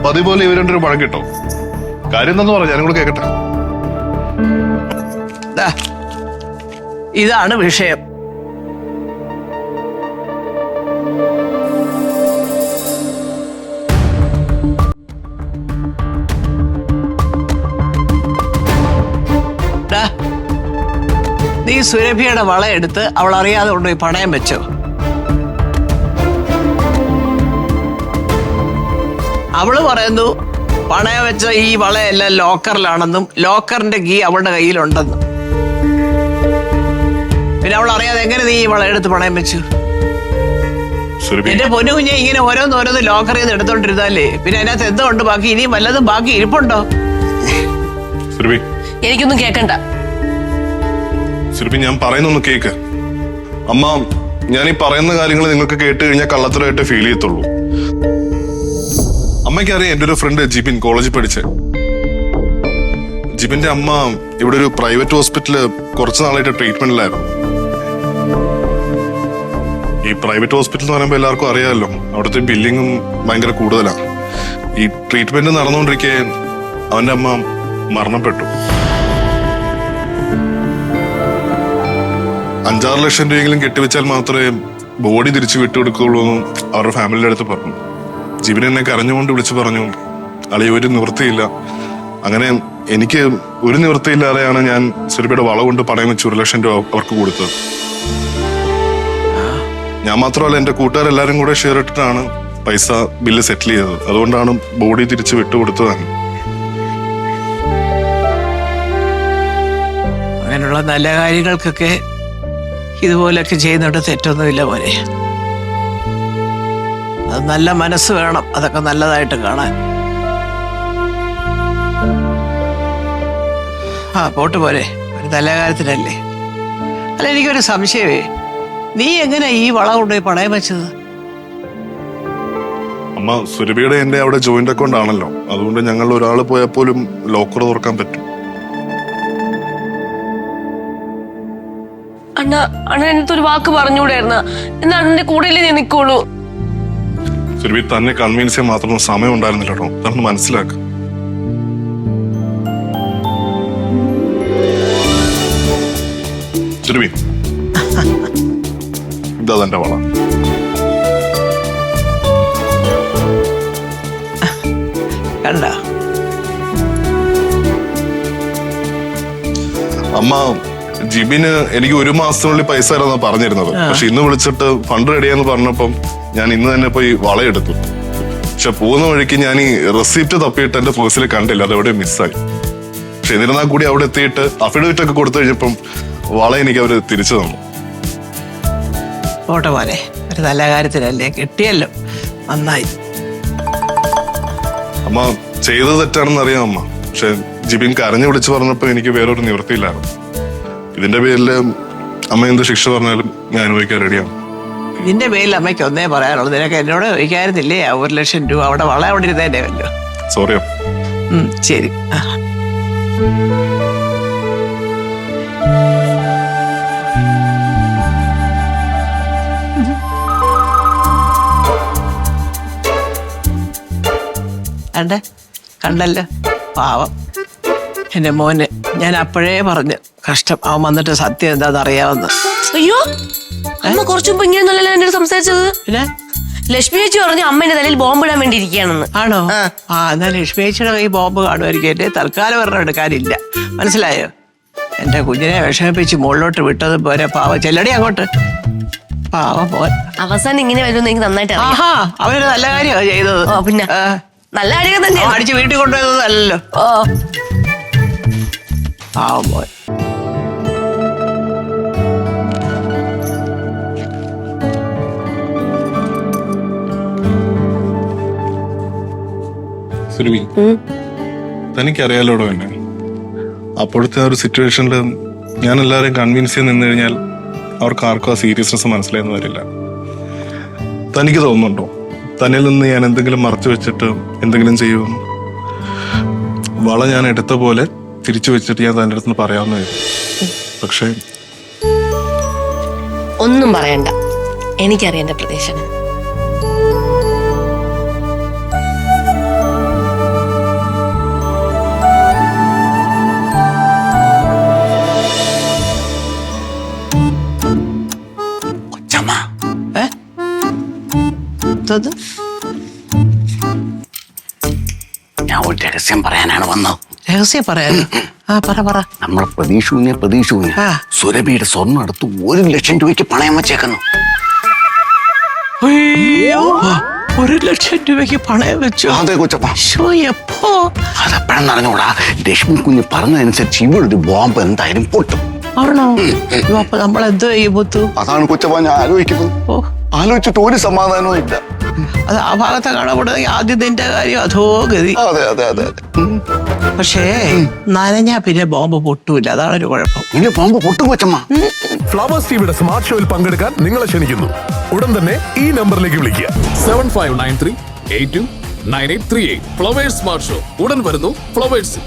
പതിപോലെ ഇവർ രണ്ടൊരു മഴ കിട്ടോ? കാര്യം എന്താന്ന് പറയാം, ഞാനും കൂടെ കേക്കട്ടെ. ഇതാണ് വിഷയം. നീ സുരഭിയുടെ വള എടുത്ത് അവൾ അറിയാതെ കൊണ്ടുപോയി പണയം വെച്ചോ? അവള് പറയുന്നു പണയം വെച്ച ഈ വളയെല്ലാം ലോക്കറിലാണെന്നും ലോക്കറിന്റെ കീ അവളുടെ കയ്യിലുണ്ടെന്നും. പിന്നെ അവൾ അറിയാതെ എങ്ങനെ നീ ഈ വള എടുത്ത് പണയം വെച്ചു? എന്റെ പൊന്നു കുഞ്ഞെ, ഇങ്ങനെ ഓരോന്നോരോന്ന് ലോക്കറിൽ നിന്ന് എടുത്തോണ്ടിരുന്നാലേ പിന്നെ അതിനകത്ത് എന്തോ ഉണ്ട് ബാക്കി? ഇനിയും വല്ലതും ബാക്കി ഇരിപ്പുണ്ടോ? എനിക്കൊന്നും കേക്കണ്ട. സുരഭി, ഞാൻ പറയുന്നൊന്ന് കേക്ക്. അമ്മ, ഞാൻ ഈ പറയുന്ന കാര്യങ്ങൾ നിങ്ങൾക്ക് കേട്ട് കഴിഞ്ഞാൽ കള്ളത്തരമായിട്ട് ഫീൽ ചെയ്യത്തുള്ളൂ. അമ്മയ്ക്കറിയാം, എന്റെ ഒരു ഫ്രണ്ട് ജിബിൻ കോളേജിൽ പഠിച്ച ജിബിന്റെ അമ്മ ഇവിടെ ഒരു പ്രൈവറ്റ് ഹോസ്പിറ്റലില് കുറച്ച് നാളായിട്ട് ട്രീറ്റ്മെന്റിലായിരുന്നു. ഈ പ്രൈവറ്റ് ഹോസ്പിറ്റൽ എന്ന് പറയുമ്പോൾ എല്ലാവർക്കും അറിയാമല്ലോ, അവിടുത്തെ ബില്ലിങ്ങും ഭയങ്കര കൂടുതലാണ്. ഈ ട്രീറ്റ്മെന്റ് നടന്നുകൊണ്ടിരിക്കെ അവന്റെ അമ്മ മരണപ്പെട്ടു. 5-6 ലക്ഷം രൂപയെങ്കിലും കെട്ടിവെച്ചാൽ മാത്രമേ ബോഡി തിരിച്ചു വിട്ടുകൊടുക്കുള്ളൂ എന്നും അവരുടെ ഫാമിലിയുടെ അടുത്ത് പറഞ്ഞു. ജിബിൻ എന്നെ കരഞ്ഞുകൊണ്ട് വിളിച്ചു പറഞ്ഞു, അളി ഒരു നിവൃത്തിയില്ല. അങ്ങനെ എനിക്ക് ഒരു നിവൃത്തിയില്ലാതെയാണ് ഞാൻ സുരഭിയുടെ വള കൊണ്ട് പണയം വെച്ച് 1 ലക്ഷം രൂപ അവർക്ക് കൊടുത്തത്. ഞാൻ മാത്രമല്ല, എന്റെ കൂട്ടുകാരെല്ലാരും കൂടെ ഷെയർ ഇട്ടിട്ടാണ് പൈസ ബില്ല് സെറ്റിൽ ചെയ്തത്. അതുകൊണ്ടാണ് ബോഡി തിരിച്ചു വിട്ടുകൊടുത്തതാണ്. അങ്ങനെയുള്ള നല്ല കാര്യങ്ങൾക്കൊക്കെ ഇതുപോലൊക്കെ ചെയ്യുന്നുണ്ട്, തെറ്റൊന്നുമില്ല പോലെ. അത് നല്ല മനസ്സ് വേണം അതൊക്കെ നല്ലതായിട്ട് കാണാൻ. പോട്ട് പോരെ, ഒരു നല്ല കാര്യത്തിനല്ലേ. അല്ല, എനിക്കൊരു സംശയമേ, നീ എങ്ങനെ ഈ വള കൊണ്ടുപോയി പണയം വെച്ചത്? അമ്മ, സുരഭിയുടെ എന്റെ അവിടെ ജോയിന്റ് അക്കൗണ്ട് ആണല്ലോ, അതുകൊണ്ട് ഞങ്ങൾ ഒരാൾ പോയാൽ പോലും ലോക്കർ തുറക്കാൻ പറ്റും. അണ്ണൻ എന്നിട്ട് ഒരു വാക്ക് പറഞ്ഞുകൂടായിരുന്ന? എന്നാ അണ്ണന്റെ കൂടെയല്ലേ ഞാൻ നിൽക്കുള്ളൂ. സുരഭി, തന്നെ കൺവീൻസ് ചെയ്യാൻ മാത്രം സമയം ഉണ്ടായിരുന്നില്ല കേട്ടോ, അതൊന്ന് മനസ്സിലാക്കുക. സുരഭി, ഇതാ തന്റെ വള. കണ്ട അമ്മ, ജിബിന് എനിക്ക് 1 മാസത്തിനുള്ളിൽ പൈസ തരാന്നാ പറഞ്ഞിരുന്നത്. പക്ഷെ ഇന്ന് വിളിച്ചിട്ട് ഫണ്ട് റെഡിയാന്ന് പറഞ്ഞപ്പം ഞാൻ ഇന്ന് തന്നെ പോയി വളയെടുത്തു. പക്ഷെ പോകുന്ന വഴിക്ക് ഞാൻ ഈ റെസിപ്റ്റ് തപ്പിയിട്ട് എന്റെ പേഴ്സിൽ കണ്ടില്ല, അതെവിടെ മിസ്സായി. പക്ഷെ എന്നിരുന്നാൽ കൂടി അവിടെ എത്തിയിട്ട് അഫിഡവിറ്റ് ഒക്കെ കൊടുത്തു കഴിഞ്ഞപ്പം വള എനിക്ക് അവര് തിരിച്ചു തന്നു. പോട്ടെ പോലെ, ഒരു നല്ല കാര്യത്തിനല്ലേ, കിട്ടിയല്ലോ, നന്നായി. അമ്മ, ചെയ്തത് തെറ്റാണെന്ന് അറിയാം അമ്മ. പക്ഷെ ജിബിൻ കരഞ്ഞു വിളിച്ചു പറഞ്ഞപ്പോ എനിക്ക് വേറൊരു നിവൃത്തിയില്ലായിരുന്നു. ഇതിന്റെ പേരില് അമ്മ എന്ത് ശിക്ഷ പറഞ്ഞാലും ഞാൻ അനുഭവിക്കാൻ റെഡിയാണ്. ഇതിന്റെ പേരിൽ അമ്മയ്ക്ക് ഒന്നേ പറയാനുള്ളൂ, നിനക്ക് എന്നോട് ചോദിക്കായിരുന്നില്ലേ 1 ലക്ഷം രൂപ അവിടെ വള അവിടെ ഇരുന്നേന്റെ വല്ലോ. സോറിയോ. ശരി. കണ്ടല്ലോ പാവം എന്റെ മോന്. ഞാൻ അപ്പോഴേ പറഞ്ഞു കഷ്ടം, അവൻ വന്നിട്ട് സത്യം എന്താന്ന് അറിയാവുന്ന. അയ്യോ, അമ്മ കുറച്ചു മുമ്പ് ഇങ്ങനെയൊന്നുമല്ലല്ലോ എന്നോട് സംസാരിച്ചത്. പിന്നെ ലക്ഷ്മി ചേച്ചി പറഞ്ഞു അമ്മേന്റെ തലയിൽ ബോംബിടാൻ വേണ്ടി ഇരിക്കുകയാണെന്ന്. ആണോ? എന്നാൽ ലക്ഷ്മി ചേച്ചിയുടെ കൈ ബോംബ് കാണുമായിരിക്കും. എന്റെ തൽക്കാലം ഒരെണ്ണം എടുക്കാനില്ല, മനസ്സിലായോ? എന്റെ കുഞ്ഞിനെ വിഷമിപ്പിച്ച് മുകളിലോട്ട് വിട്ടത് പോരെ. പാവം ചെല്ലടി അങ്ങോട്ട്, പാവം പോൻ. അവസാനം ഇങ്ങനെ വരുമെന്ന് എനിക്ക് നന്നായിട്ട് അറിയാം. അവനൊരു നല്ല കാര്യമാണ് ചെയ്തത്. പിന്നെ നല്ല കാര്യം തന്നെ. അടിച്ച് വീട്ടിൽ കൊണ്ടുപോയതല്ലോ. പാവം പോൻ. സുരഭി, തനിക്കറിയാലോടോ എന്നെ. അപ്പോഴത്തെ ആ ഒരു സിറ്റുവേഷനിൽ ഞാൻ എല്ലാവരെയും കൺവിൻസ് ചെയ്ത് നിന്ന് കഴിഞ്ഞാൽ അവർക്ക് ആർക്കും ആ സീരിയസ്നെസ് മനസ്സിലായെന്ന് വരില്ല. തനിക്ക് തോന്നുന്നുണ്ടോ തന്നിൽ നിന്ന് ഞാൻ എന്തെങ്കിലും മറച്ചു വെച്ചിട്ട് എന്തെങ്കിലും ചെയ്യുമെന്ന്? വള ഞാൻ എടുത്ത പോലെ തിരിച്ചു വെച്ചിട്ട് ഞാൻ തന്റെ അടുത്ത് പറയാവുന്ന. പക്ഷേ ഒന്നും പറയണ്ട, എനിക്കറിയാം എന്റെ പ്രദേശം. എന്തത്? ഞാൻ ഒരു രഹസ്യം പറയാനാണ് വന്നത്. രഹസ്യം പറയാനോ? ആ പറ. നമ്മളെ പ്രതീക്ഷ ആ. സുരഭിയുടെ സ്വർണ്ണം എടുത്ത് 1 ലക്ഷം രൂപയ്ക്ക് പണയം വെച്ചേക്കുന്നു. അയ്യോ, 1 ലക്ഷം രൂപയ്ക്ക് പണയം വെച്ചു? അതെ കൊച്ചപ്പ. ശോ, എപ്പോ? അതെപ്പോഴെന്ന് അറിഞ്ഞൂടാ. രശ്മി കുഞ്ഞ് പറഞ്ഞതനുസരിച്ച് ഇവളൊരു ബോംബ് എന്തായാലും പൊട്ടും. ആണോ? അയ്യോ, അപ്പൊ നമ്മൾ എന്തോ ചെയ്യും മുത്തു? അതാണ് കൊച്ചപ്പ ഞാൻ ആലോചിക്കുന്നത്. ഓ, ആലോചിച്ചിട്ട് ഒരു സമാധാനവും ഇല്ല. അത് ആ ഭാഗത്തെ കാണപ്പെടുന്നെങ്കിൽ ആദ്യം നിന്റെ കാര്യം അധോ ഗതി. അതെ. പക്ഷേ നനഞ്ഞാ പിന്നെ ബോംബ് പൊട്ടൂല, അതാണ് ഒരു കുഴപ്പം. ഇനി ബോംബ് പൊട്ടും കൊച്ചമ്മ. ഫ്ലവേഴ്സ് ടിവിയുടെ സ്മാർട്ട് ഷോയിൽ പങ്കെടുക്കാൻ നിങ്ങളെ ക്ഷണിക്കുന്നു. ഉടൻ തന്നെ ഈ നമ്പറിലേക്ക് വിളിക്കുക. 7593829838. ഫ്ലവേഴ്സ് സ്മാർട്ട് ഷോ ഉടൻ വരുന്നു ഫ്ലവേഴ്സ്.